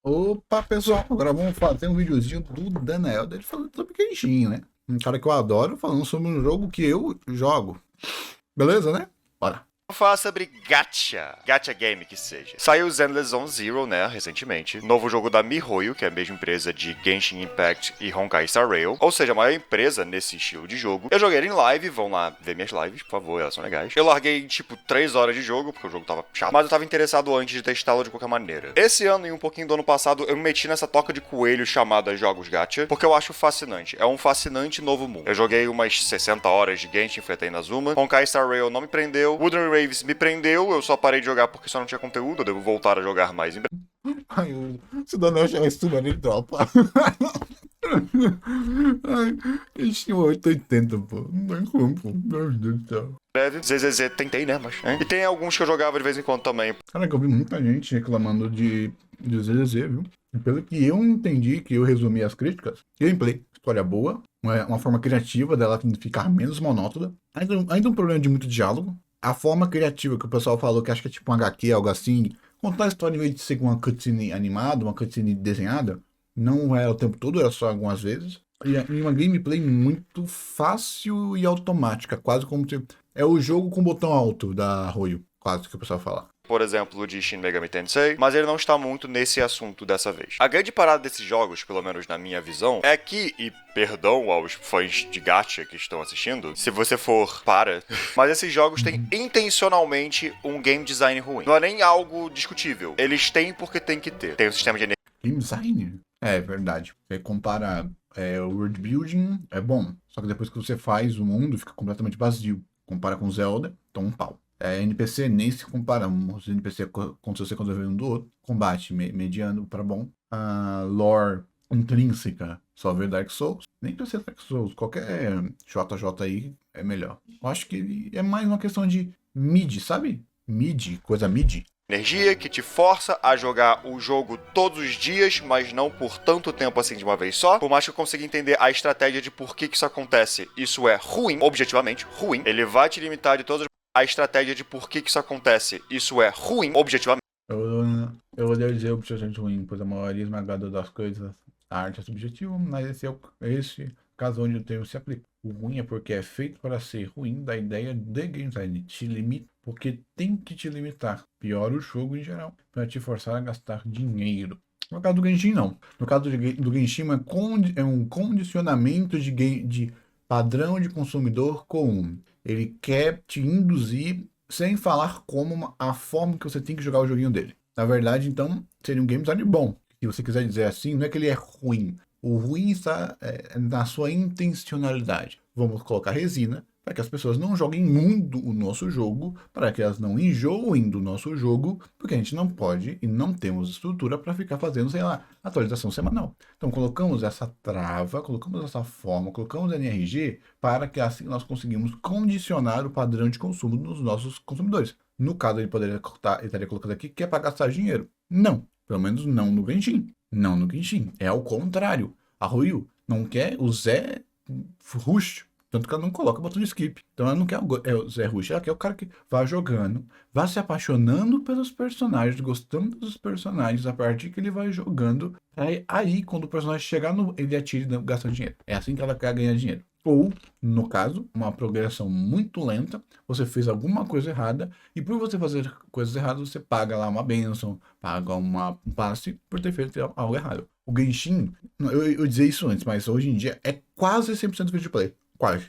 Opa, pessoal, agora vamos fazer um videozinho do Danael dele falando sobre Genshin, né? Um cara que eu adoro, falando sobre um jogo que eu jogo. Beleza, né? Bora. Vamos falar sobre Gacha Game que seja. Saiu Zenless Zone Zero, né, recentemente. Novo jogo da MiHoYo, que é a mesma empresa de Genshin Impact e Honkai Star Rail. Ou seja, a maior empresa nesse estilo de jogo. Eu joguei ele em live, vão lá ver minhas lives, por favor, elas são legais. Eu larguei, tipo, 3 horas de jogo, porque o jogo tava chato. Mas eu tava interessado antes de testá-lo de qualquer maneira. Esse ano e um pouquinho do ano passado, eu me meti nessa toca de coelho chamada Jogos Gacha, porque eu acho fascinante. É um fascinante novo mundo. Eu joguei umas 60 horas de Genshin, fui até Inazuma. Honkai Star Rail não me prendeu. Wooden Waves me prendeu, eu só parei de jogar porque só não tinha conteúdo, eu devo voltar a jogar mais em breve. Ai, se o Danael chegar esse ele dropa. Ai, Genshin 880, pô. Não tem como, pô. Meu Deus do céu. ZZZ tentei, né, mas... E tem alguns que eu jogava de vez em quando também. Cara, que eu vi muita gente reclamando de ZZZ, viu? E pelo que eu entendi, que eu resumi as críticas, gameplay, história boa, uma forma criativa dela ficar menos monótona, ainda um problema de muito diálogo, a forma criativa que o pessoal falou, que acho que é tipo um HQ, algo assim, contar a história em vez de ser uma cutscene animada, uma cutscene desenhada, não era o tempo todo, era só algumas vezes, e uma gameplay muito fácil e automática, quase como se... É o jogo com botão alto da Royo, quase que o pessoal fala. Por exemplo, de Shin Megami Tensei, mas ele não está muito nesse assunto dessa vez. A grande parada desses jogos, pelo menos na minha visão, é que, e perdão aos fãs de gacha que estão assistindo, se você for para, mas esses jogos têm intencionalmente um game design ruim. Não é nem algo discutível. Eles têm porque tem que ter. Tem um sistema de energia. Game design? É verdade. Você compara o world building, é bom. Só que depois que você faz, o mundo fica completamente vazio. Compara com Zelda, toma um pau. NPC nem se compara. Os NPC, quando você controla um do outro, combate mediano para bom. Lore intrínseca, só ver Dark Souls. Nem precisa Dark Souls, qualquer JJ aí é melhor. Eu acho que é mais uma questão de mid, sabe? Mid, coisa mid. Energia que te força a jogar o jogo todos os dias, mas não por tanto tempo assim de uma vez só. Por mais que eu consiga entender a estratégia de por que isso acontece, isso é ruim, objetivamente ruim. Ele vai te limitar de todas a estratégia de por que isso acontece, isso é ruim, objetivamente. Eu odeio dizer objetivamente ruim, pois a maioria esmagadora das coisas, a arte é subjetiva, mas esse caso onde o termo se aplica. O ruim é porque é feito para ser ruim da ideia de game design. Te limita, porque tem que te limitar. Piora o jogo em geral, para te forçar a gastar dinheiro. No caso do Genshin, não. No caso do Genshin, é um condicionamento de padrão de consumidor comum. Ele quer te induzir sem falar como a forma que você tem que jogar o joguinho dele. Na verdade, então, seria um game design bom. Se você quiser dizer assim, não é que ele é ruim. O ruim está na sua intencionalidade. Vamos colocar resina para que as pessoas não joguem muito o nosso jogo, para que elas não enjoem do nosso jogo, porque a gente não pode e não temos estrutura para ficar fazendo, sei lá, atualização semanal. Então colocamos essa trava, colocamos essa forma, colocamos NRG para que assim nós conseguimos condicionar o padrão de consumo dos nossos consumidores. No caso, ele estaria colocando aqui que é para gastar dinheiro. Não, pelo menos não no Genshin. Não no Genshin. É ao contrário. A Ryu não quer o Zé Rush. Tanto que ela não coloca botão de skip. Então ela não quer o Zé Rush. Ela quer o cara que vá jogando, vá se apaixonando pelos personagens, gostando dos personagens a partir que ele vai jogando. Aí quando o personagem chegar, ele atira e gasta dinheiro. É assim que ela quer ganhar dinheiro. Ou, no caso, uma progressão muito lenta, você fez alguma coisa errada, e por você fazer coisas erradas, você paga lá uma bênção, paga um passe por ter feito algo errado. O Genshin, eu dizia isso antes, mas hoje em dia é quase 100% free to play. Quase.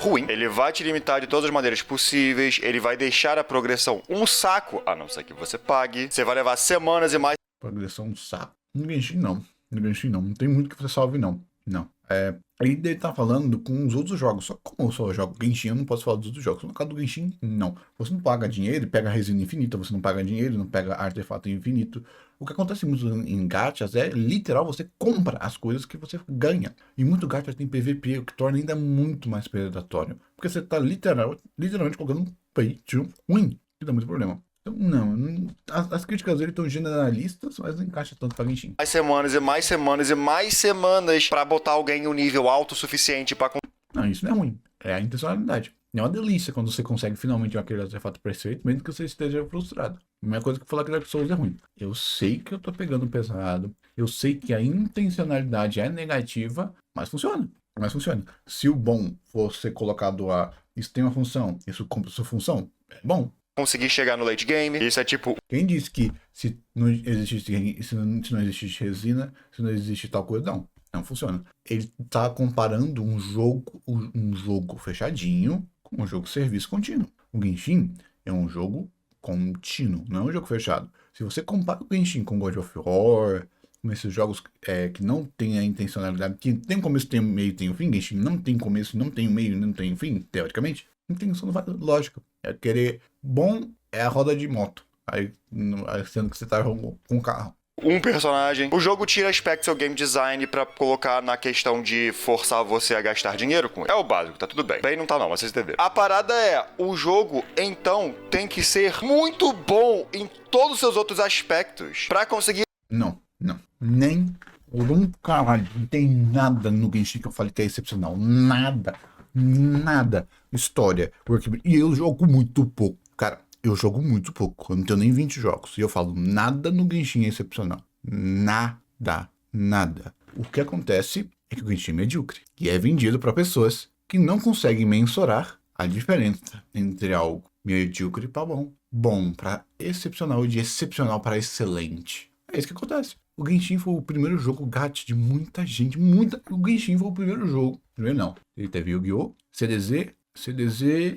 Ruim. Ele vai te limitar de todas as maneiras possíveis, ele vai deixar a progressão um saco, a não ser que você pague. Você vai levar semanas e mais. Progressão um saco. No Genshin não. No Genshin não. Não tem muito que você salve, não. Não. Ele tá falando com os outros jogos. Só que como eu só jogo Genshin, eu não posso falar dos outros jogos. No caso do Genshin, não. Você não paga dinheiro e pega resina infinita. Você não paga dinheiro, não pega artefato infinito. O que acontece muito em gachas é literal, você compra as coisas que você ganha. E muito gacha tem PVP, o que torna ainda muito mais predatório. Porque você tá literalmente colocando um pay to win. Que dá muito problema. Então, não, as críticas dele estão generalistas, mas não encaixa tanto pra Genshin. Mais semanas e mais semanas e mais semanas pra botar alguém em um nível alto o suficiente pra... Não, isso não é ruim. É a intencionalidade. É uma delícia quando você consegue finalmente aquele artefato perfeito, mesmo que você esteja frustrado. A mesma coisa que falar que Dark Souls é ruim. Eu sei que eu tô pegando pesado, eu sei que a intencionalidade é negativa, mas funciona. Mas funciona. Se o bom for ser colocado a isso tem uma função, isso cumpre sua função, é bom. Conseguir chegar no late game, isso é tipo... Quem disse que se não existisse, se não existisse resina, se não existe tal coisa, não. Não funciona. Ele tá comparando um jogo fechadinho com um jogo serviço contínuo. O Genshin é um jogo contínuo, não é um jogo fechado. Se você compara o Genshin com God of War, com esses jogos que não tem a intencionalidade, que tem começo, tem meio, tem o fim, Genshin não tem começo, não tem meio, não tem fim, teoricamente, não tem lógica. É querer bom é a roda de moto. Aí sendo que você tá com um carro. Um personagem. O jogo tira aspectos do game design pra colocar na questão de forçar você a gastar dinheiro com ele. É o básico, tá tudo bem. Bem, não tá não, mas vocês entenderam. A parada é, o jogo, então, tem que ser muito bom em todos os seus outros aspectos pra conseguir... Não. Nem por um caralho. Não tem nada no Genshin que eu falei que é excepcional. Nada. História, workbench. E eu jogo muito pouco. Cara, eu jogo muito pouco. Eu não tenho nem 20 jogos. E eu falo, nada no Genshin é excepcional. Nada. O que acontece é que o Genshin é medíocre. E é vendido para pessoas que não conseguem mensurar a diferença entre algo medíocre para bom. Bom para excepcional e de excepcional para excelente. É isso que acontece. O Genshin foi o primeiro jogo gacha de muita gente. O Genshin foi o primeiro jogo. Primeiro não. Ele teve Yu-Gi-Oh!, CDZ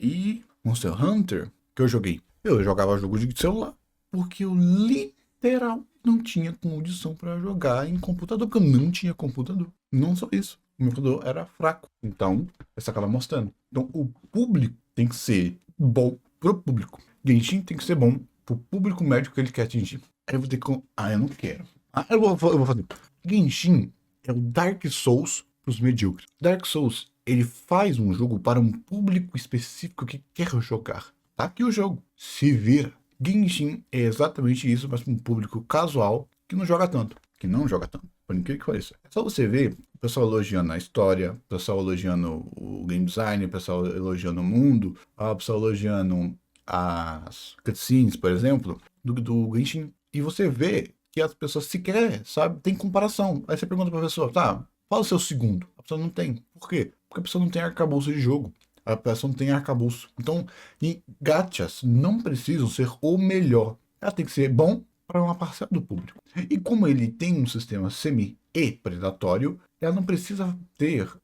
e Monster Hunter que eu joguei. Eu jogava jogo de celular porque eu literal não tinha condição para jogar em computador, porque eu não tinha computador. Não só isso. O meu computador era fraco. Então, essa acaba mostrando. Então, o público tem que ser bom pro público. Genshin tem que ser bom pro público médio que ele quer atingir. Aí eu vou ter que... eu não quero. Eu vou fazer. Genshin é o Dark Souls pros medíocres. Dark Souls, ele faz um jogo para um público específico que quer jogar. Tá aqui o jogo. Se vira. Genshin é exatamente isso, mas para um público casual que não joga tanto. Por incrível que pareça. É só você ver o pessoal elogiando a história, o pessoal elogiando o game design, o pessoal elogiando o mundo, o pessoal elogiando as cutscenes, por exemplo, do Genshin. E você vê que as pessoas sequer, sabe, tem comparação. Aí você pergunta pra pessoa, tá, qual é o seu segundo? A pessoa não tem. Por quê? Porque a pessoa não tem arcabouço de jogo. A pessoa não tem arcabouço. Então, e gachas não precisam ser o melhor. Ela tem que ser bom para uma parcela do público. E como ele tem um sistema semi e predatório, ela não precisa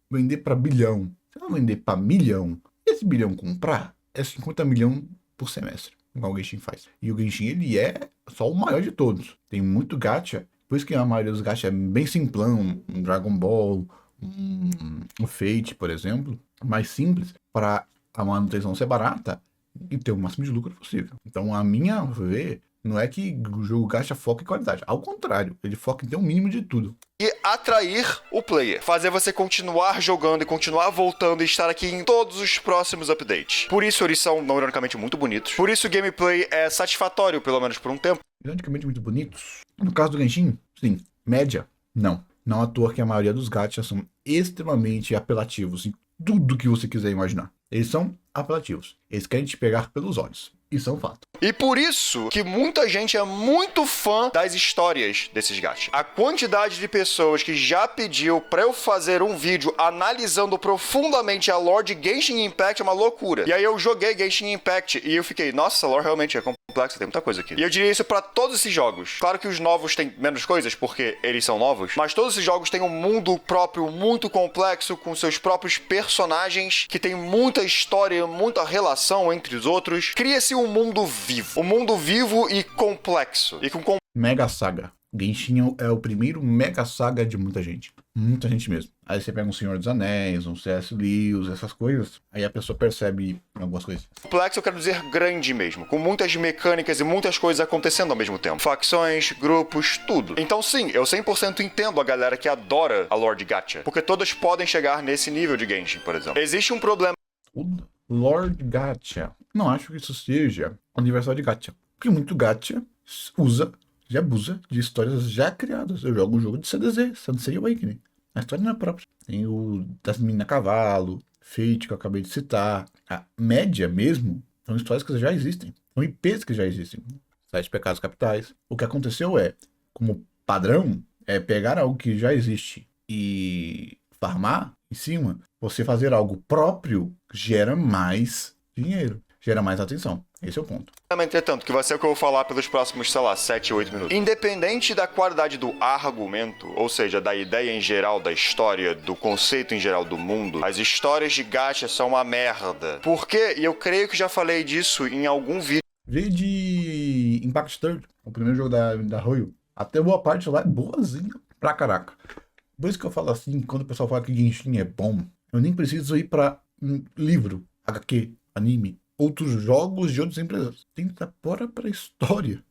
vender para bilhão. Se ela vender para milhão, esse bilhão comprar, é 50 milhões por semestre, igual o Genshin faz. E o Genshin, ele é só o maior de todos. Tem muito gacha, por isso que a maioria dos gacha é bem simplão, um Dragon Ball, um Fate, por exemplo, mais simples, para a manutenção ser barata e ter o máximo de lucro possível. Então, a minha ver, não é que o jogo gacha foca em qualidade. Ao contrário, ele foca em ter um mínimo de tudo. E atrair o player. Fazer você continuar jogando e continuar voltando e estar aqui em todos os próximos updates. Por isso eles são, não ironicamente, muito bonitos. Por isso o gameplay é satisfatório, pelo menos por um tempo. Ironicamente muito bonitos. No caso do Genshin, sim. Média, não. Não à toa que a maioria dos gachas são extremamente apelativos em tudo que você quiser imaginar. Eles são apelativos. Eles querem te pegar pelos olhos. Isso é um fato. E por isso que muita gente é muito fã das histórias desses gachas. A quantidade de pessoas que já pediu pra eu fazer um vídeo analisando profundamente a lore de Genshin Impact é uma loucura. E aí eu joguei Genshin Impact e eu fiquei, nossa, a lore realmente é complexa, tem muita coisa aqui. E eu diria isso pra todos esses jogos. Claro que os novos têm menos coisas, porque eles são novos, mas todos esses jogos têm um mundo próprio muito complexo, com seus próprios personagens, que tem muita história, muita relação entre os outros. Cria-se um mundo vivo. Um mundo vivo e complexo. E com Mega Saga. Genshin é o primeiro Mega Saga de muita gente. Muita gente mesmo. Aí você pega um Senhor dos Anéis, um C.S. Lewis, essas coisas. Aí a pessoa percebe algumas coisas. Complexo eu quero dizer grande mesmo. Com muitas mecânicas e muitas coisas acontecendo ao mesmo tempo. Facções, grupos, tudo. Então sim, eu 100% entendo a galera que adora a lore de gacha. Porque todas podem chegar nesse nível de Genshin, por exemplo. Existe um problema... Lord Gacha. Não acho que isso seja universal de gacha. Porque muito gacha usa e abusa de histórias já criadas. Eu jogo um jogo de CDZ, Sensei Awakening. A história não é própria. Tem o das meninas cavalo, Fate, que eu acabei de citar, a média mesmo, são histórias que já existem. São IPs que já existem. Sete Pecados Capitais. O que aconteceu é, como padrão, é pegar algo que já existe e farmar em cima. Você fazer algo próprio gera mais dinheiro, gera mais atenção. Esse é o ponto. Entretanto, que vai ser o que eu vou falar pelos próximos, sei lá, 7, 8 minutos. Independente da qualidade do argumento, ou seja, da ideia em geral da história, do conceito em geral do mundo, as histórias de gacha são uma merda. Por quê? E eu creio que já falei disso em algum vídeo. Veio de Impact Third, o primeiro jogo da Royal. Até boa parte lá é boazinha pra caraca. Por isso que eu falo assim, quando o pessoal fala que Genshin é bom, eu nem preciso ir pra livro, HQ, anime, outros jogos de outras empresas. Tem que dar bora pra história.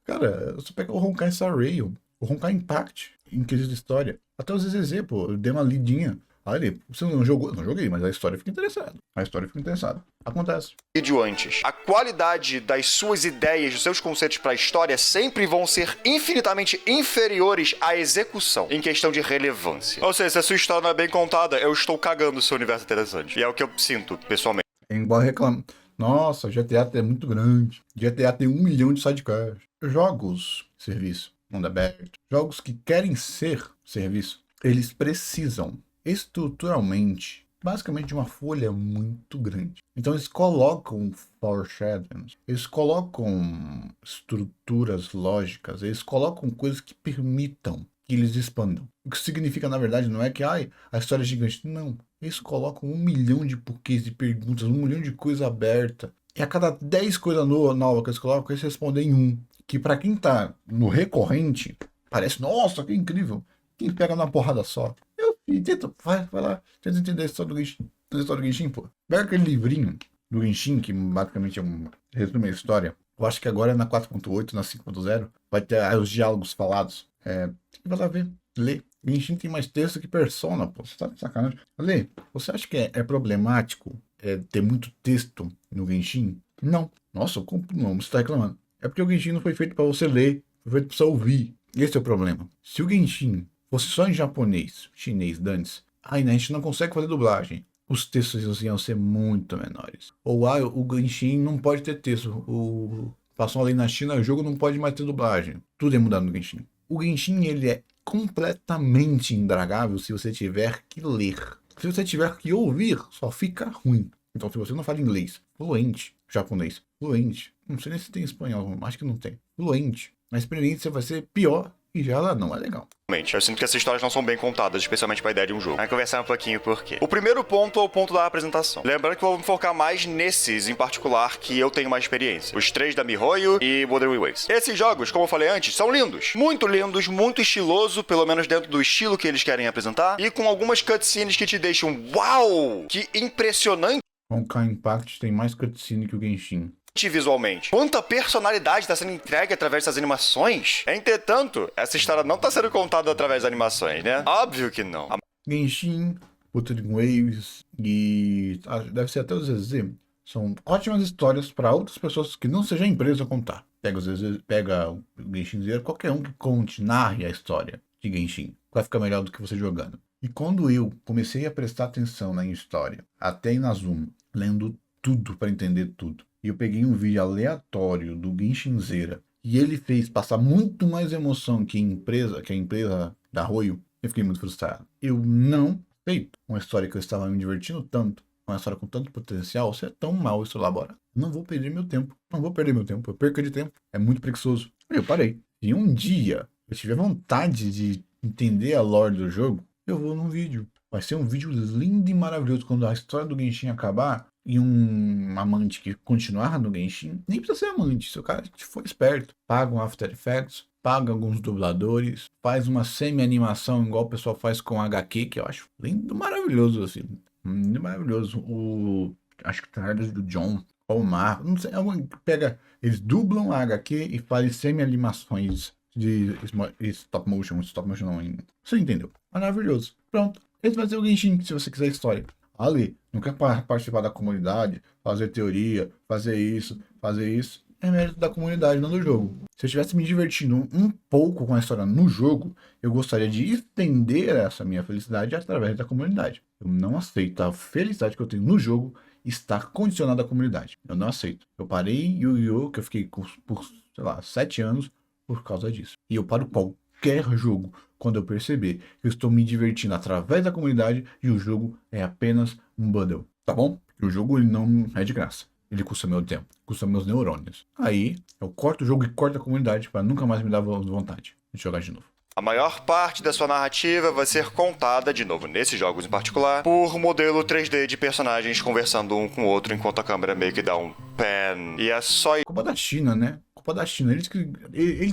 Cara, você pega o Honkai Star Rail, o Honkai Impact, em quesito de história. Até o ZZZ, pô, eu dei uma lidinha. Olha, você não jogou? Não joguei, mas a história fica interessada. A história fica interessada. Acontece. Vídeo antes. A qualidade das suas ideias, dos seus conceitos pra história sempre vão ser infinitamente inferiores à execução em questão de relevância. Ou seja, se a sua história não é bem contada, eu estou cagando o seu universo interessante. E é o que eu sinto, pessoalmente. É igual reclamar. Nossa, GTA é muito grande. GTA tem 1 milhão de sidecasts. Jogos, serviço, mundo aberto. Jogos que querem ser serviço. Eles precisam, estruturalmente, basicamente de uma folha muito grande. Então eles colocam foreshadows, eles colocam estruturas lógicas, eles colocam coisas que permitam que eles expandam. O que significa, na verdade, não é que a história é gigante. Não. Eles colocam 1 milhão de porquês, de perguntas, 1 milhão de coisa aberta. E a cada 10 coisas novas que eles colocam, eles respondem um. Que pra quem tá no recorrente, parece, nossa, que incrível. Quem pega numa porrada só. Vai lá, tenta entender a história do Genshin. A história do Genshin, pô. Pega aquele livrinho do Genshin, que basicamente é um resumo da história. Eu acho que agora é na 4.8, na 5.0, vai ter os diálogos falados. Vai lá ver, lê. Genshin tem mais texto que Persona, pô. Você tá de sacanagem. Lê, você acha que é problemático ter muito texto no Genshin? Não. Nossa, não, você tá reclamando. É porque o Genshin não foi feito pra você ler, foi feito pra você ouvir. Esse é o problema. Se o Genshin fosse só em japonês, chinês, dane-se, aí né, a gente não consegue fazer dublagem. Os textos iam ser muito menores. Ou o Genshin não pode ter texto. Passou uma lei na China, o jogo não pode mais ter dublagem. Tudo é mudado no Genshin. O Genshin, ele é completamente indragável se você tiver que ler. Se você tiver que ouvir, só fica ruim. Então, se você não fala inglês fluente, japonês fluente, não sei nem se tem espanhol, acho que não tem, fluente, a experiência vai ser pior e já ela não é legal. Eu sinto que essas histórias não são bem contadas, especialmente pra ideia de um jogo. Vamos conversar um pouquinho por quê. O primeiro ponto é o ponto da apresentação. Lembrando que eu vou me focar mais nesses em particular que eu tenho mais experiência. Os 3 da MiHoYo e Wuthering Waves. Esses jogos, como eu falei antes, são lindos, muito estiloso, pelo menos dentro do estilo que eles querem apresentar, e com algumas cutscenes que te deixam, uau, que impressionante. Honkai Impact tem mais cutscene que o Genshin. Visualmente. Quanta personalidade está sendo entregue através dessas animações. Entretanto, essa história não está sendo contada através das animações, né? Óbvio que não. Genshin, Wuthering Waves e deve ser até o ZZ. São ótimas histórias para outras pessoas que não seja a empresa contar. Pega o ZZ, pega o Genshin Zero, qualquer um que conte, narre a história de Genshin. Vai ficar melhor do que você jogando. E quando eu comecei a prestar atenção na história, até em Inazuma, lendo tudo para entender tudo, e eu peguei um vídeo aleatório do Genshin Zero e ele fez passar muito mais emoção que a empresa da Royal, eu fiquei muito frustrado. Eu não aceito uma história que eu estava me divertindo tanto, uma história com tanto potencial, ser tão mal isso elaborado. Não vou perder meu tempo. Não vou perder meu tempo. Eu perco de tempo. É muito preguiçoso. Aí eu parei. E um dia eu tiver vontade de entender a lore do jogo, eu vou num vídeo. Vai ser um vídeo lindo e maravilhoso. Quando a história do Genshin acabar e um amante que continuar no Genshin, nem precisa ser amante, se o cara for esperto, paga um After Effects, paga alguns dubladores, faz uma semi-animação igual o pessoal faz com HQ, que eu acho lindo, maravilhoso, assim. Lindo, maravilhoso. Acho que trailers do John, Omar, não sei, eles dublam a HQ e fazem semi-animações de stop motion não, você entendeu? Maravilhoso. Pronto. Esse vai ser o Genshin, se você quiser história. Ali, não quer participar da comunidade, fazer teoria, fazer isso. é mérito da comunidade, não do jogo. Se eu estivesse me divertindo um pouco com a história no jogo, eu gostaria de estender essa minha felicidade através da comunidade. Eu não aceito a felicidade que eu tenho no jogo estar condicionada à comunidade. Eu não aceito. Eu parei Yu-Gi-Oh! Que eu fiquei por, sei lá, 7 anos por causa disso. E eu paro qualquer jogo quando eu perceber que eu estou me divertindo através da comunidade e o jogo é apenas um bundle. Tá bom? Porque o jogo ele não é de graça. Ele custa meu tempo, custa meus neurônios. Aí eu corto o jogo e corto a comunidade para nunca mais me dar vontade de jogar de novo. A maior parte da sua narrativa vai ser contada, de novo, nesses jogos em particular, por modelo 3D de personagens conversando um com o outro enquanto a câmera meio que dá um pan. E é só isso. Culpa da China, né? Culpa da China. Eles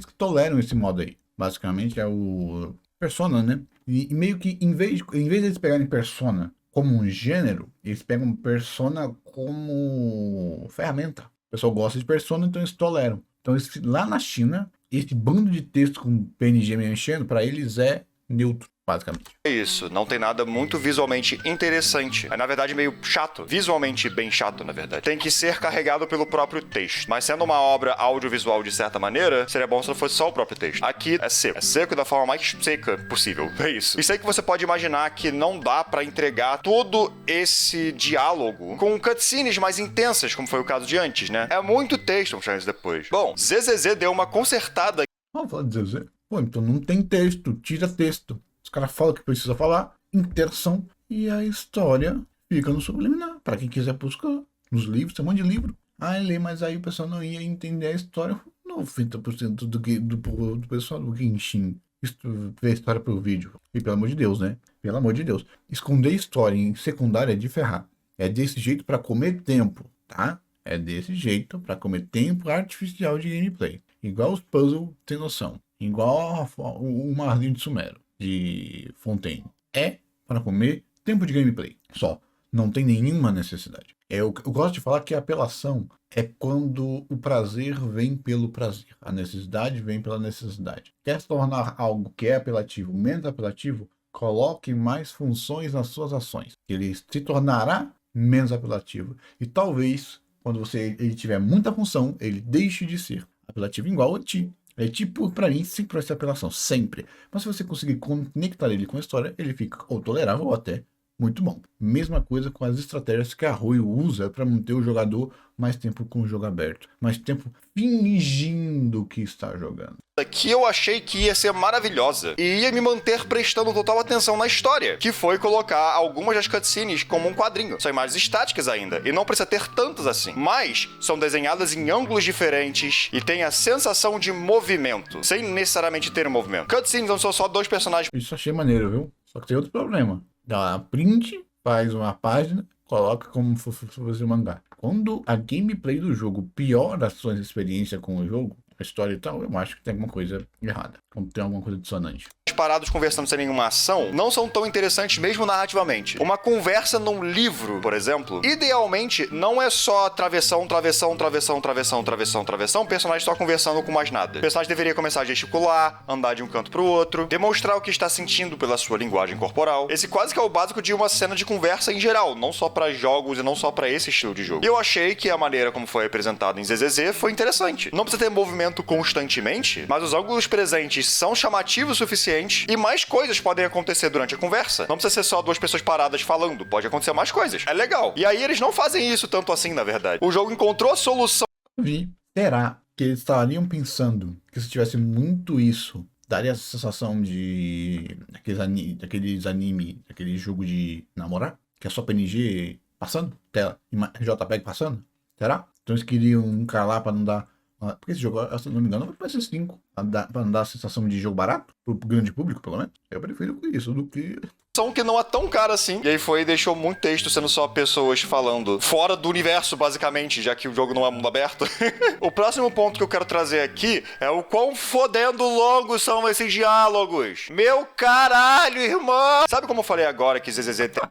que toleram esse modo aí. Basicamente é o Persona, né? E meio que, em vez de eles pegarem Persona como um gênero, eles pegam Persona como ferramenta. O pessoal gosta de Persona, então eles toleram. Então, lá na China, esse bando de texto com PNG mexendo, para eles é neutro, basicamente. É isso, não tem nada muito visualmente interessante. É, na verdade, meio chato. Visualmente bem chato, na verdade. Tem que ser carregado pelo próprio texto. Mas sendo uma obra audiovisual de certa maneira, seria bom se não fosse só o próprio texto. Aqui é seco. É seco da forma mais seca possível. É isso. E sei que você pode imaginar que não dá pra entregar todo esse diálogo com cutscenes mais intensas, como foi o caso de antes, né? É muito texto, vamos chamar isso depois. Bom, ZZZ deu uma consertada. Vamos falar de ZZZ? Pô, então não tem texto, tira texto. Os caras falam o que precisa falar, interação, e a história fica no subliminar. Para quem quiser buscar nos livros, tem um monte de livro. Lê, mas aí o pessoal não ia entender a história. 90% do pessoal do Genshin vê a história pelo vídeo. E pelo amor de Deus, né? Pelo amor de Deus. Esconder história em secundária é de ferrar. É desse jeito para comer tempo, tá? É desse jeito para comer tempo artificial de gameplay. Igual os puzzles, tem noção. Igual o Marzinho de Sumero, de Fontaine. É para comer tempo de gameplay. Só. Não tem nenhuma necessidade. Eu gosto de falar que a apelação é quando o prazer vem pelo prazer. A necessidade vem pela necessidade. Quer se tornar algo que é apelativo menos apelativo? Coloque mais funções nas suas ações. Ele se tornará menos apelativo. E talvez, quando ele tiver muita função, ele deixe de ser apelativo igual a ti. É tipo, pra mim, sempre vai ser apelação, sempre. Mas se você conseguir conectar ele com a história, ele fica ou tolerável ou até muito bom. Mesma coisa com as estratégias que a Rui usa para manter o jogador mais tempo com o jogo aberto. Mais tempo fingindo que está jogando. Que eu achei que ia ser maravilhosa e ia me manter prestando total atenção na história, que foi colocar algumas das cutscenes como um quadrinho. São imagens estáticas ainda, e não precisa ter tantas assim. Mas são desenhadas em ângulos diferentes e tem a sensação de movimento, sem necessariamente ter um movimento. Cutscenes não são só dois personagens. Isso achei maneiro, viu? Só que tem outro problema. Dá print, faz uma página, coloca como se fosse um mangá. Quando a gameplay do jogo piora a sua experiência com o jogo, a história e tal, eu acho que tem alguma coisa errada. Tem alguma coisa dissonante. Parados conversando sem nenhuma ação não são tão interessantes mesmo narrativamente. Uma conversa num livro, por exemplo, idealmente não é só travessão, travessão, travessão, travessão, travessão, travessão, o personagem só conversando com mais nada. O personagem deveria começar a gesticular, andar de um canto pro outro, demonstrar o que está sentindo pela sua linguagem corporal. Esse quase que é o básico de uma cena de conversa em geral, não só para jogos e não só para esse estilo de jogo. E eu achei que a maneira como foi apresentado em ZZZ foi interessante. Não precisa ter movimento constantemente, mas os ângulos presentes são chamativos o suficiente e mais coisas podem acontecer durante a conversa. Não precisa ser só duas pessoas paradas falando, pode acontecer mais coisas. É legal. E aí eles não fazem isso tanto assim, na verdade. O jogo encontrou a solução. Será que eles estariam pensando que se tivesse muito isso, daria a sensação de daqueles anime, daquele jogo de namorar, que é só PNG passando, tela, JPEG passando? Será? Então eles queriam encalar para não dar. Porque esse jogo, se não me engano, vai ser 5. Pra não dar a sensação de jogo barato, pro grande público, pelo menos. Eu prefiro isso do que. Que não é tão cara assim. E aí foi e deixou muito texto sendo só pessoas falando fora do universo, basicamente, já que o jogo não é mundo aberto. O próximo ponto que eu quero trazer aqui é o quão fodendo longos são esses diálogos. Meu caralho, irmão! Sabe como eu falei agora que ZZZ tem...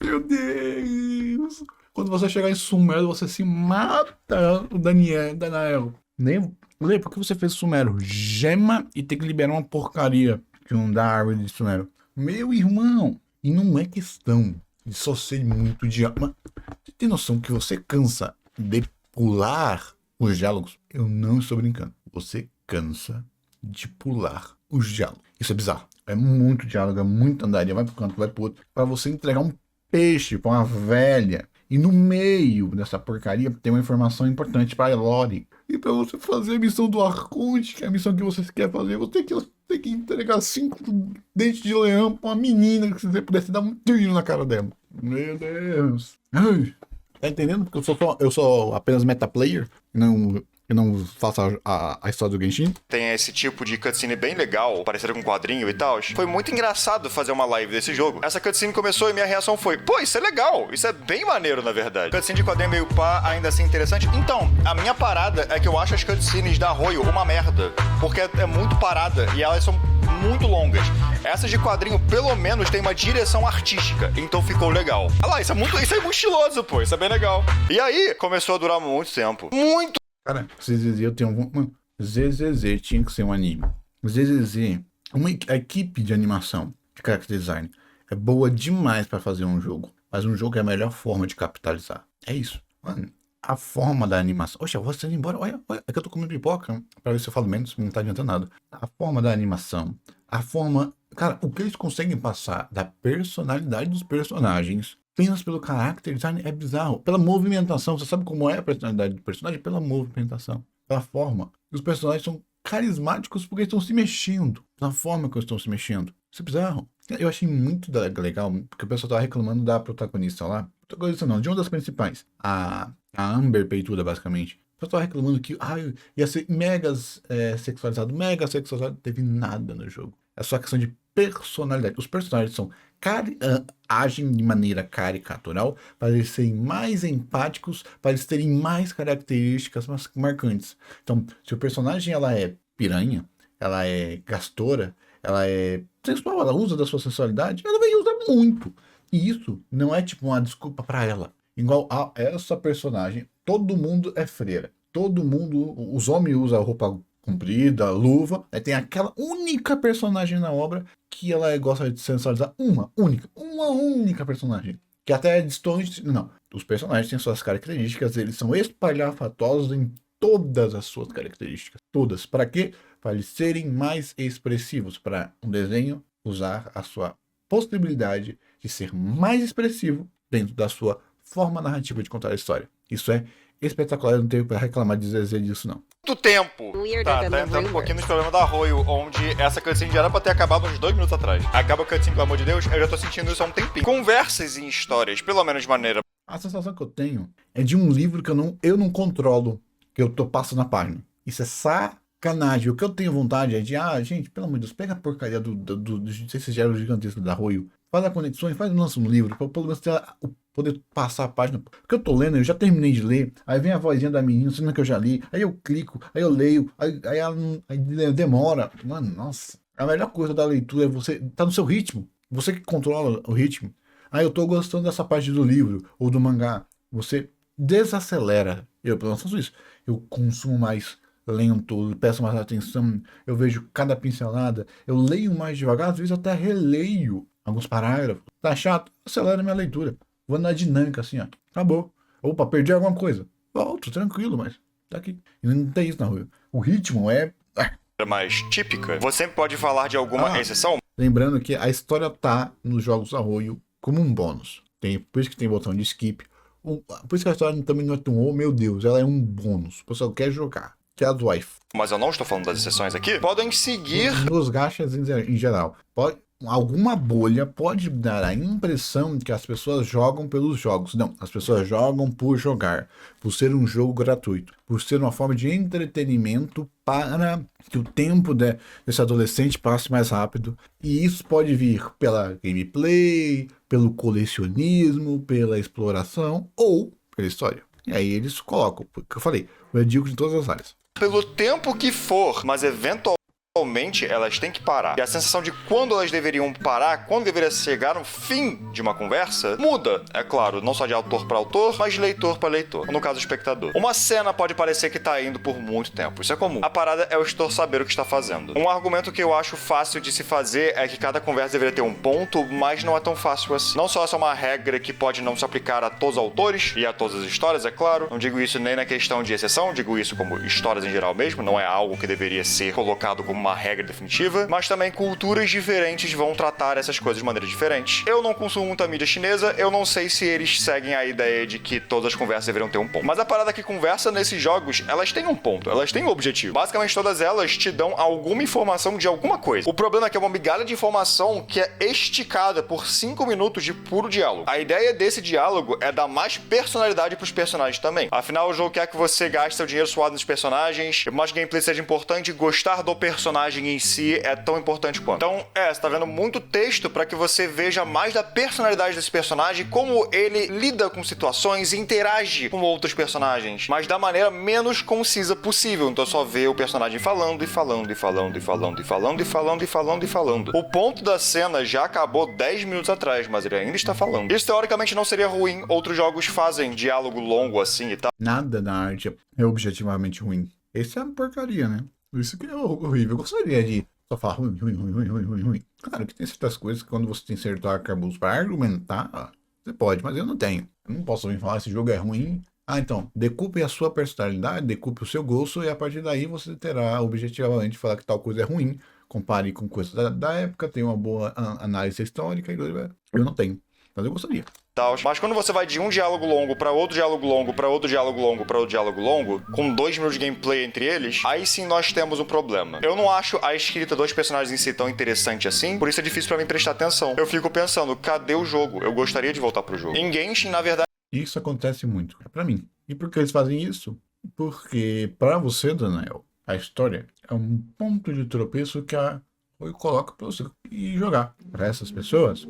Meu Deus! Quando você chegar em Sumero, você se mata, o Daniel. Nem lê, por que você fez Sumero? Gema e tem que liberar uma porcaria que não dá árvore de Sumero. Meu irmão! E não é questão de só ser muito diálogo. Você tem noção que você cansa de pular os diálogos, eu não estou brincando. Você cansa de pular os diálogos. Isso é bizarro. É muito diálogo, é muito andaria, vai pro canto, vai pro outro, pra você entregar um peixe pra uma velha. E no meio dessa porcaria tem uma informação importante pra Lori. E pra você fazer a missão do Arconte, que é a missão que você quer fazer, você tem que entregar 5 dentes de leão pra uma menina, que se você pudesse dar um tiro na cara dela. Meu Deus. Ai, tá entendendo? Porque eu sou apenas meta player, eu não faço a história do Genshin. Tem esse tipo de cutscene bem legal, parecido com um quadrinho e tal. Foi muito engraçado fazer uma live desse jogo. Essa cutscene começou e minha reação foi: pô, isso é legal, isso é bem maneiro, na verdade. Cutscene de quadrinho meio pá, ainda assim interessante. Então, a minha parada é que eu acho as cutscenes da Arroyo uma merda, porque é muito parada e elas são muito longas. Essas de quadrinho, pelo menos, tem uma direção artística, então ficou legal. Olha lá, isso é muito estiloso, pô, isso é bem legal. E aí, começou a durar muito tempo. Muito! Cara, ZZZ eu tenho algum... ZZZ tinha que ser um anime. ZZZ, a equipe de animação, de character design, é boa demais pra fazer um jogo. Mas um jogo é a melhor forma de capitalizar. É isso. Mano, a forma da animação... Oxe, eu vou indo embora. Olha, é que eu tô comendo pipoca pra ver se eu falo menos, não tá adiantando nada. A forma da animação, a forma... Cara, o que eles conseguem passar da personalidade dos personagens... apenas pelo character design é bizarro. Pela movimentação, você sabe como é a personalidade do personagem? Pela movimentação, pela forma. Os personagens são carismáticos porque estão se mexendo. Pela forma que eles estão se mexendo. Isso é bizarro. Eu achei muito legal, porque o pessoal tava reclamando da protagonista lá. Protagonista não, de uma das principais. A Amber Peituda, basicamente. O pessoal tava reclamando que ia ser mega sexualizado. Mega sexualizado. Não teve nada no jogo. É só questão de personalidade. Os personagens são agem de maneira caricatural para eles serem mais empáticos, para eles terem mais características marcantes. Então, se o personagem ela é piranha, ela é gastora, ela é sensual, ela usa da sua sensualidade, ela vai usar muito. E isso não é tipo uma desculpa para ela. Igual a essa personagem, todo mundo é freira. Todo mundo, os homens usam roupa comprida, luva, aí tem aquela única personagem na obra que ela gosta de sensualizar, uma única personagem, que até é distante, não, os personagens têm suas características, eles são espalhafatosos em todas as suas características, todas, para quê? Para eles serem mais expressivos, para um desenho usar a sua possibilidade de ser mais expressivo dentro da sua forma narrativa de contar a história. Isso é espetacular, eu não tenho para reclamar de dizer disso não. Muito tempo. Tá entrando um pouquinho nos problemas da Arroyo, onde essa cutscene já era pra ter acabado uns 2 minutos atrás. Acaba a cutscene, pelo amor de Deus, eu já tô sentindo isso há um tempinho. Conversas em histórias, pelo menos de maneira... A sensação que eu tenho é de um livro que eu não controlo, que eu tô passando a página. Isso é sacanagem. O que eu tenho vontade é de, gente, pelo amor de Deus, pega a porcaria desses diálogos gigantescos da Arroyo, faz as conexões, lança um livro, pra pelo menos ter poder passar a página. Porque eu tô lendo, eu já terminei de ler, aí vem a vozinha da menina, sendo que eu já li, aí eu clico, aí eu leio, aí demora. Mano, nossa. A melhor coisa da leitura é você tá no seu ritmo. Você que controla o ritmo. Aí eu tô gostando dessa parte do livro ou do mangá. Você desacelera. Eu, pelo menos, faço isso. Eu consumo mais lento, peço mais atenção, eu vejo cada pincelada, eu leio mais devagar, às vezes até releio alguns parágrafos. Tá chato? Acelera minha leitura. Vou na dinâmica assim, ó. Acabou. Opa, perdi alguma coisa. Volto, tranquilo, mas tá aqui. E não tem isso na rua. O ritmo é... mais típica. Você sempre pode falar de alguma exceção? Lembrando que a história tá nos jogos Arroyo como um bônus. Por isso que tem botão de skip. Por isso que a história também não é tão, oh meu Deus, ela é um bônus. O pessoal quer jogar. Que é a do wife. Mas eu não estou falando das exceções aqui. Podem seguir... Nos gachas em geral. Alguma bolha pode dar a impressão de que as pessoas jogam pelos jogos. Não, as pessoas jogam por jogar, por ser um jogo gratuito, por ser uma forma de entretenimento para que o tempo desse adolescente passe mais rápido. E isso pode vir pela gameplay, pelo colecionismo, pela exploração ou pela história. E aí eles colocam, porque eu falei, o medíocre em todas as áreas. Pelo tempo que for, mas eventualmente Atualmente, elas têm que parar. E a sensação de quando elas deveriam parar, quando deveria chegar no fim de uma conversa, muda. É claro, não só de autor para autor, mas de leitor para leitor. Ou no caso, espectador. Uma cena pode parecer que tá indo por muito tempo. Isso é comum. A parada é o editor saber o que está fazendo. Um argumento que eu acho fácil de se fazer é que cada conversa deveria ter um ponto, mas não é tão fácil assim. Não só essa é uma regra que pode não se aplicar a todos os autores e a todas as histórias, é claro. Não digo isso nem na questão de exceção, digo isso como histórias em geral mesmo. Não é algo que deveria ser colocado como uma regra definitiva, mas também culturas diferentes vão tratar essas coisas de maneira diferente. Eu não consumo muita mídia chinesa, eu não sei se eles seguem a ideia de que todas as conversas deveriam ter um ponto. Mas a parada que conversa nesses jogos, elas têm um ponto, elas têm um objetivo. Basicamente todas elas te dão alguma informação de alguma coisa. O problema é que é uma migalha de informação que é esticada por 5 minutos de puro diálogo. A ideia desse diálogo é dar mais personalidade pros personagens também. Afinal, o jogo quer que você gaste seu dinheiro suado nos personagens, mais gameplay seja importante, gostar do personagem em si é tão importante quanto. Então, você tá vendo muito texto para que você veja mais da personalidade desse personagem, como ele lida com situações e interage com outros personagens, mas da maneira menos concisa possível. Então só vê o personagem falando e falando e falando e falando e falando e falando e falando e falando. O ponto da cena já acabou 10 minutos atrás, mas ele ainda está falando. Isso teoricamente não seria ruim, outros jogos fazem diálogo longo assim e tal. Nada na arte é objetivamente ruim. Isso é uma porcaria, né? Isso que é horrível. Eu gostaria de só falar ruim, ruim, ruim, ruim, ruim, ruim, ruim. Claro que tem certas coisas que quando você tem certo arcabouço para argumentar, você pode, mas eu não tenho. Eu não posso vir falar esse jogo é ruim. Ah, então, decoupe a sua personalidade, decoupe o seu gosto e a partir daí você terá objetivamente falar que tal coisa é ruim. Compare com coisas da época, tem uma boa análise histórica e eu não tenho. Mas eu gostaria. Mas quando você vai de um diálogo longo pra outro diálogo longo, pra outro diálogo longo, pra outro diálogo longo, com 2 minutos de gameplay entre eles, aí sim nós temos um problema. Eu não acho a escrita dos personagens em si tão interessante assim, por isso é difícil pra mim prestar atenção. Eu fico pensando, cadê o jogo? Eu gostaria de voltar pro jogo. Em Genshin, na verdade... Isso acontece muito pra mim. E por que eles fazem isso? Porque pra você, Daniel, a história é um ponto de tropeço que a Oi coloca pra você ir jogar. Pra essas pessoas,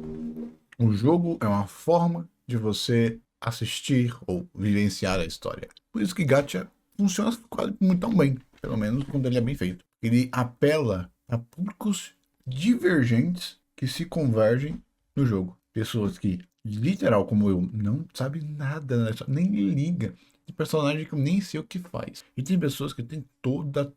o jogo é uma forma de você assistir ou vivenciar a história. Por isso que Gacha funciona quase muito tão bem, pelo menos quando ele é bem feito. Ele apela a públicos divergentes que se convergem no jogo. Pessoas que, literal como eu, não sabem nada, nem liga de personagem que eu nem sei o que faz. E tem pessoas que têm toda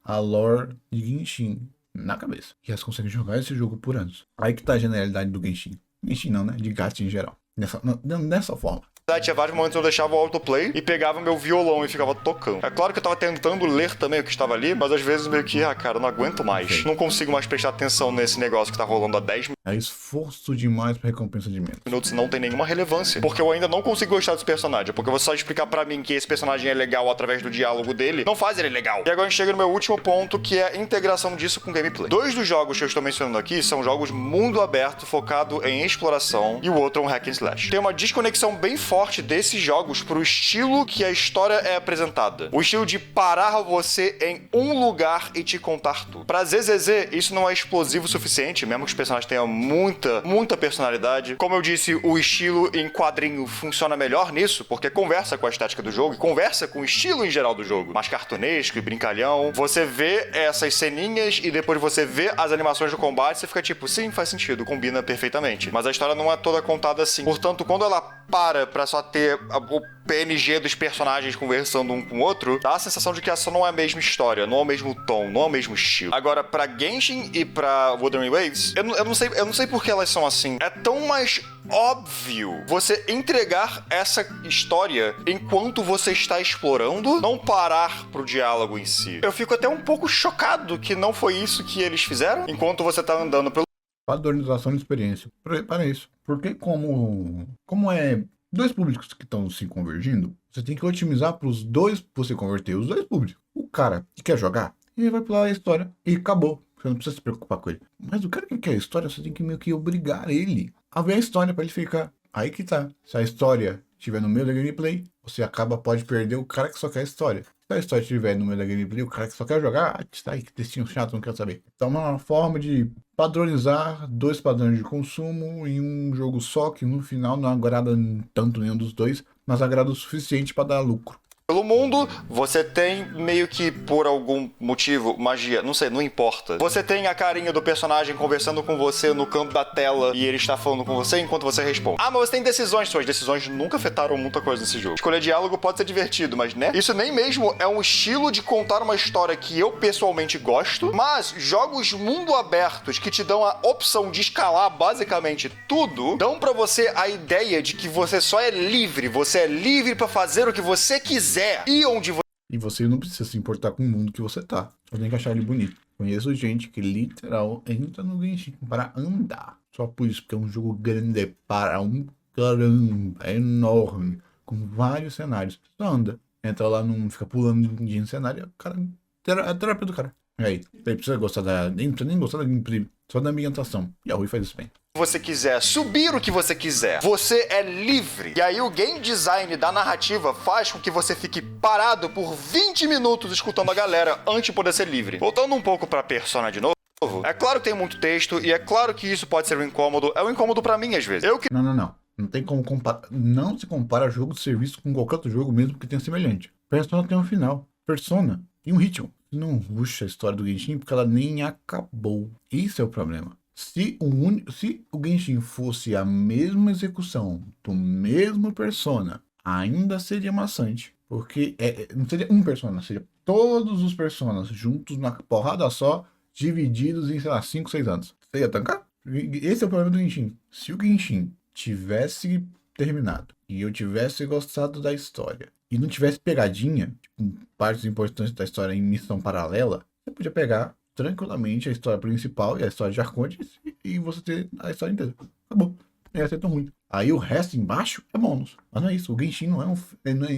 a lore de Genshin na cabeça. E elas conseguem jogar esse jogo por anos. Aí que tá a genialidade do Genshin. Genshin não, né? De Gacha em geral. Nessa forma. Tinha vários momentos que eu deixava o autoplay e pegava meu violão e ficava tocando. É claro que eu tava tentando ler também o que estava ali, mas às vezes meio que, cara, eu não aguento mais. Não consigo mais prestar atenção nesse negócio que tá rolando há 10 É esforço demais pra recompensa de menos. minutos e não tem nenhuma relevância. Porque eu ainda não consigo gostar desse personagem. Porque você só explicar pra mim que esse personagem é legal através do diálogo dele, não faz ele legal. E agora a gente chega no meu último ponto, que é a integração disso com gameplay. 2 dos jogos que eu estou mencionando aqui são jogos mundo aberto, focado em exploração, e o outro é um hack and slash. Tem uma desconexão bem forte desses jogos pro estilo que a história é apresentada. O estilo de parar você em um lugar e te contar tudo. Pra ZZZ, isso não é explosivo o suficiente, mesmo que os personagens tenham muita personalidade. Como eu disse, o estilo em quadrinho funciona melhor nisso, porque conversa com a estética do jogo e conversa com o estilo em geral do jogo. Mais cartunesco e brincalhão. Você vê essas ceninhas e depois você vê as animações do combate, você fica tipo, sim, faz sentido, combina perfeitamente. Mas a história não é toda contada assim. Portanto, quando ela para pra só ter o PNG dos personagens conversando um com o outro, dá a sensação de que essa não é a mesma história, não é o mesmo tom, não é o mesmo estilo. Agora, pra Genshin e pra Wuthering Waves, eu não sei por que elas são assim. É tão mais óbvio você entregar essa história enquanto você está explorando, não parar pro diálogo em si. Eu fico até um pouco chocado que não foi isso que eles fizeram enquanto você tá andando pelo... Padronização de experiência. Para isso. Porque como é 2 públicos que estão se convergindo, você tem que otimizar para os dois, você converter os 2 públicos. O cara que quer jogar, ele vai pular a história e acabou. Você não precisa se preocupar com ele. Mas o cara que quer a história, você tem que meio que obrigar ele a ver a história para ele ficar. Aí que tá. Se a história estiver no meio da gameplay, você pode perder o cara que só quer a história. Se a história estiver no meio da gameplay, o cara que só quer jogar, tá aí, que textinho chato, não quero saber. Então é uma forma de padronizar 2 padrões de consumo em um jogo só, que no final não agrada tanto nenhum dos 2, mas agrada o suficiente para dar lucro. pelo mundo, você tem meio que, por algum motivo, magia, não sei, não importa. Você tem a carinha do personagem conversando com você no canto da tela e ele está falando com você enquanto você responde. Ah, mas você tem decisões. Suas decisões nunca afetaram muita coisa nesse jogo. Escolher diálogo pode ser divertido, mas né? Isso nem mesmo é um estilo de contar uma história que eu pessoalmente gosto, mas jogos mundo abertos que te dão a opção de escalar basicamente tudo, dão pra você a ideia de que você só é livre. Você é livre pra fazer o que você quiser. E onde você... E você não precisa se importar com o mundo que você tá. Só tem que achar ele bonito. Conheço gente que literal entra no Genshin para andar. Só por isso, porque é um jogo grande para um caramba. É enorme. Com vários cenários. Só anda. Entra lá, não fica pulando de cenário. Cara, a terapia do cara. E aí, ele precisa gostar da... Nem precisa nem gostar da gameplay. Só da ambientação. E a Rui faz isso bem. Você quiser, subir o que você quiser. Você é livre. E aí o game design da narrativa faz com que você fique parado por 20 minutos escutando a galera antes de poder ser livre. Voltando um pouco pra Persona de novo, é claro que tem muito texto e é claro que isso pode ser um incômodo. É um incômodo pra mim às vezes. Não. Não tem como comparar. Não se compara jogo de serviço com qualquer outro jogo, mesmo que tenha semelhante. Persona tem um final. Persona tem um ritmo. Não ruxa a história do Genshin porque ela nem acabou. Isso é o problema. Se o Genshin fosse a mesma execução do mesmo Persona, ainda seria maçante. Porque não seria um Persona, seria todos os Personas juntos na porrada só, divididos em, sei lá, 5, 6 anos. Você ia tancar? Esse é o problema do Genshin. Se o Genshin tivesse terminado e eu tivesse gostado da história e não tivesse pegadinha, tipo, partes importantes da história em missão paralela, você podia pegar tranquilamente a história principal e a história de Arcontes e você ter a história inteira. Acabou. Não ia ser tão ruim. Aí o resto embaixo é bônus. Mas não é isso. O Genshin não é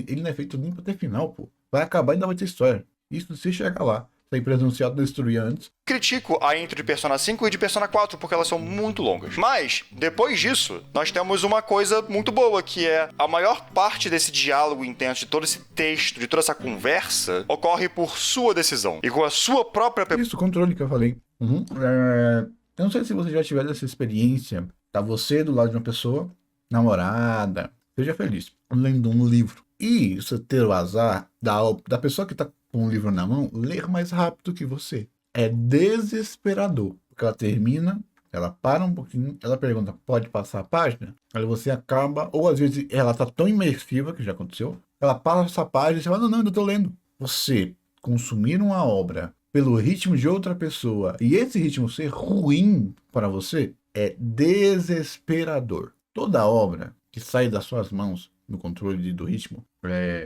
ele não é feito nem pra ter final, pô. Vai acabar e ainda vai ter história. Isso se chegar lá. Se a empresa não se autodestruir antes. Critico a intro de Persona 5 e de Persona 4 porque elas são muito longas. Mas, depois disso, nós temos uma coisa muito boa, que é a maior parte desse diálogo intenso, de todo esse texto, de toda essa conversa, ocorre por sua decisão. E com a sua própria... Isso, controle que eu falei. Eu não sei se você já tiver essa experiência. Tá você do lado de uma pessoa, namorada, seja feliz, lendo um livro. E você ter o azar da pessoa que tá com o livro na mão ler mais rápido que você. É desesperador. Porque ela termina, ela para um pouquinho, ela pergunta, pode passar a página? Aí você acaba, ou às vezes ela tá tão imersiva, que já aconteceu, ela passa a página e você fala, não, ainda tô lendo. Você consumir uma obra pelo ritmo de outra pessoa e esse ritmo ser ruim para você é desesperador. Toda obra que sai das suas mãos no controle do ritmo,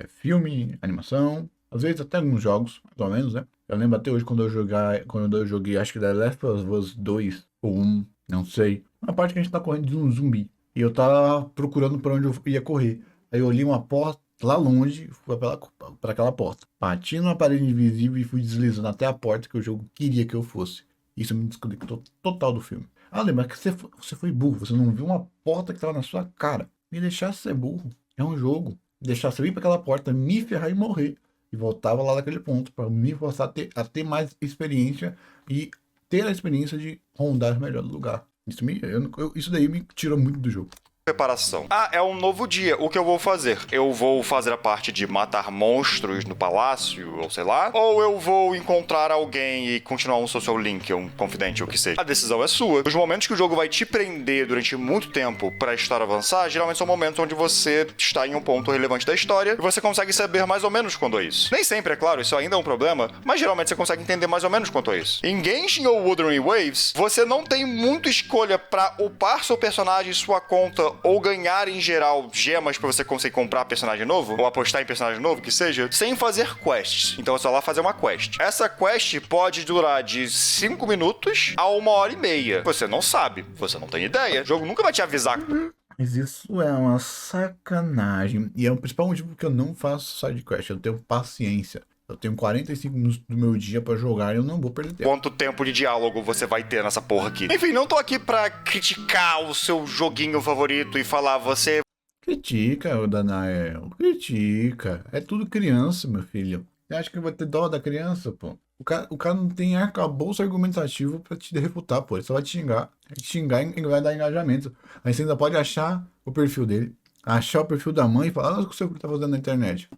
filme, animação, às vezes até alguns jogos, pelo menos, né? Eu lembro até hoje quando eu joguei, acho que The Last of Us 2 ou 1, não sei. Uma parte que a gente tá correndo de um zumbi. E eu tava procurando pra onde eu ia correr. Aí eu olhei uma porta lá longe, fui pra aquela porta. Bati numa parede invisível e fui deslizando até a porta que o jogo queria que eu fosse. Isso me desconectou total do filme. Ah, lembra que você foi burro, você não viu uma porta que tava na sua cara. Me deixasse ser burro. É um jogo. Me deixasse eu ir pra aquela porta, me ferrar e morrer. E voltava lá daquele ponto para me forçar a ter mais experiência e ter a experiência de rondar melhor o lugar. Isso daí me tirou muito do jogo. Preparação. Ah, é um novo dia. O que eu vou fazer? Eu vou fazer a parte de matar monstros no palácio, ou sei lá? Ou eu vou encontrar alguém e continuar um social link, um confidente, ou o que seja? A decisão é sua. Os momentos que o jogo vai te prender durante muito tempo pra história avançar, geralmente são momentos onde você está em um ponto relevante da história e você consegue saber mais ou menos quando é isso. Nem sempre, é claro, isso ainda é um problema, mas geralmente você consegue entender mais ou menos quanto é isso. Em Genshin ou Wuthering Waves, você não tem muita escolha pra upar seu personagem, sua conta, ou ganhar em geral gemas pra você conseguir comprar personagem novo, ou apostar em personagem novo, que seja, sem fazer quests. Então é só lá fazer uma quest. Essa quest pode durar de 5 minutos a 1h30. Você não sabe, você não tem ideia. O jogo nunca vai te avisar. Mas isso é uma sacanagem. E é o principal motivo que eu não faço side quest. Eu tenho paciência. Eu tenho 45 minutos do meu dia pra jogar e eu não vou perder tempo. Quanto tempo de diálogo você vai ter nessa porra aqui? Enfim, não tô aqui pra criticar o seu joguinho favorito e falar você... Critica, Danael. Critica. É tudo criança, meu filho. Você acha que vai ter dó da criança, pô? O cara não tem arcabouço argumentativo pra te refutar, pô. Ele só vai te xingar. Te xingar e vai dar engajamento. Aí você ainda pode achar o perfil dele. achar o perfil da mãe e falar, olha o que o seu filho tá fazendo na internet.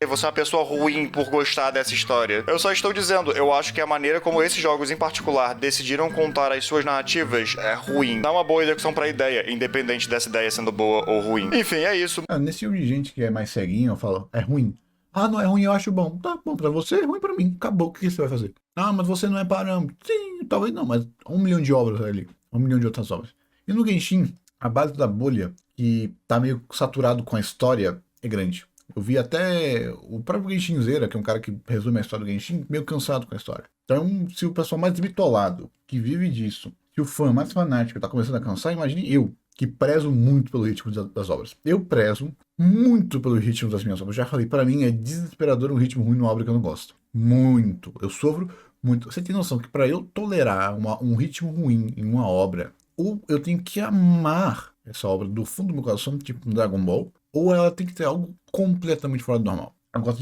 Você é uma pessoa ruim por gostar dessa história. Eu só estou dizendo, eu acho que a maneira como esses jogos em particular decidiram contar as suas narrativas é ruim. Não é uma boa execução pra ideia, independente dessa ideia sendo boa ou ruim. Enfim, é isso. Nesse tipo de gente que é mais ceguinho, eu falo, é ruim. Ah, não é ruim, eu acho bom. Tá bom pra você, é ruim pra mim. Acabou, o que você vai fazer? Ah, mas você não é parâmetro. Sim, talvez não, mas 1 milhão de obras ali. 1 milhão de outras obras. E no Genshin, a base da bolha, que tá meio saturado com a história, é grande. Eu vi até o próprio Genshin Zera, que é um cara que resume a história do Genshin, meio cansado com a história. Então, se o pessoal mais bitolado, que vive disso, se o fã mais fanático tá começando a cansar, imagine eu, que prezo muito pelo ritmo das obras. Eu prezo muito pelo ritmo das minhas obras. Já falei, pra mim é desesperador um ritmo ruim numa obra que eu não gosto. Muito. Eu sofro muito. Você tem noção que pra eu tolerar um ritmo ruim em uma obra, ou eu tenho que amar essa obra do fundo do meu coração, tipo Dragon Ball, ou ela tem que ter algo completamente fora do normal.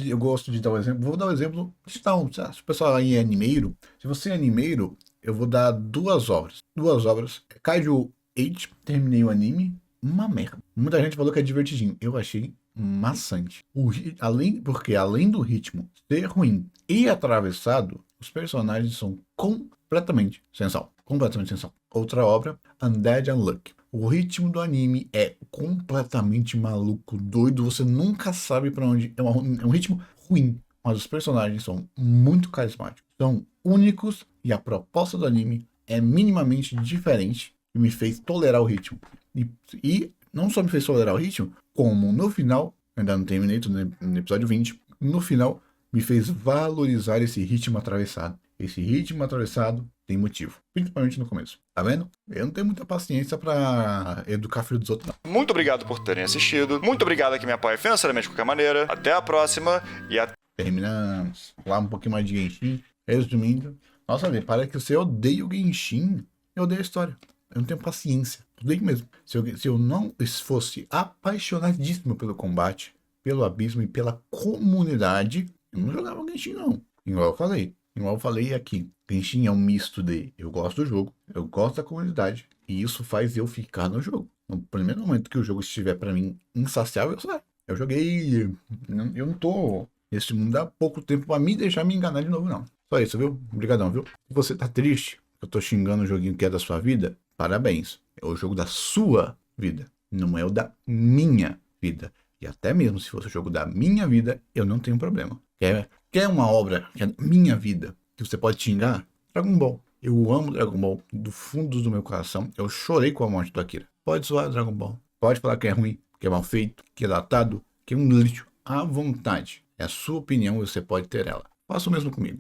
Eu gosto de dar um exemplo. Vou dar um exemplo de Town. Se o pessoal aí é animeiro, se você é animeiro, eu vou dar duas obras. Duas obras. Kaiju Age, terminei o anime. Uma merda. Muita gente falou que é divertidinho. Eu achei maçante. Porque além do ritmo ser ruim e atravessado, os personagens são completamente sensal. Completamente sensal. Outra obra, Undead Unluck. O ritmo do anime é completamente maluco, doido. Você nunca sabe pra onde. É um ritmo ruim, mas os personagens são muito carismáticos. São únicos e a proposta do anime é minimamente diferente e me fez tolerar o ritmo. E não só me fez tolerar o ritmo, como no final, ainda não terminei, tô no episódio 20, no final me fez valorizar esse ritmo atravessado. Esse ritmo atravessado tem motivo, principalmente no começo. Tá vendo? Eu não tenho muita paciência pra educar filho dos outros, não. Muito obrigado por terem assistido. Muito obrigado a quem me apoia financeiramente de qualquer maneira. Até a próxima e até. Terminamos lá um pouquinho mais de Genshin. Resumindo, nossa, parece que você odeia o Genshin. Eu odeio a história. Eu não tenho paciência. Odeio mesmo. Se eu não fosse apaixonadíssimo pelo combate, pelo abismo e pela comunidade, eu não jogava Genshin, não. Igual eu falei aqui. Genshin é um misto de eu gosto do jogo, eu gosto da comunidade, e isso faz eu ficar no jogo. No primeiro momento que o jogo estiver pra mim insaciável, eu saio. Eu joguei. Eu não tô nesse mundo há pouco tempo pra me deixar me enganar de novo, não. Só isso, viu? Obrigadão, viu? Se você tá triste, eu tô xingando o joguinho que é da sua vida, parabéns. É o jogo da sua vida, não é o da minha vida. E até mesmo se fosse o jogo da minha vida, eu não tenho problema. Quer uma obra que é da minha vida, que você pode xingar? Dragon Ball. Eu amo Dragon Ball do fundo do meu coração. Eu chorei com a morte do Akira. Pode zoar Dragon Ball. Pode falar que é ruim, que é mal feito, que é datado, que é um lixo. À vontade. É a sua opinião e você pode ter ela. Faça o mesmo comigo.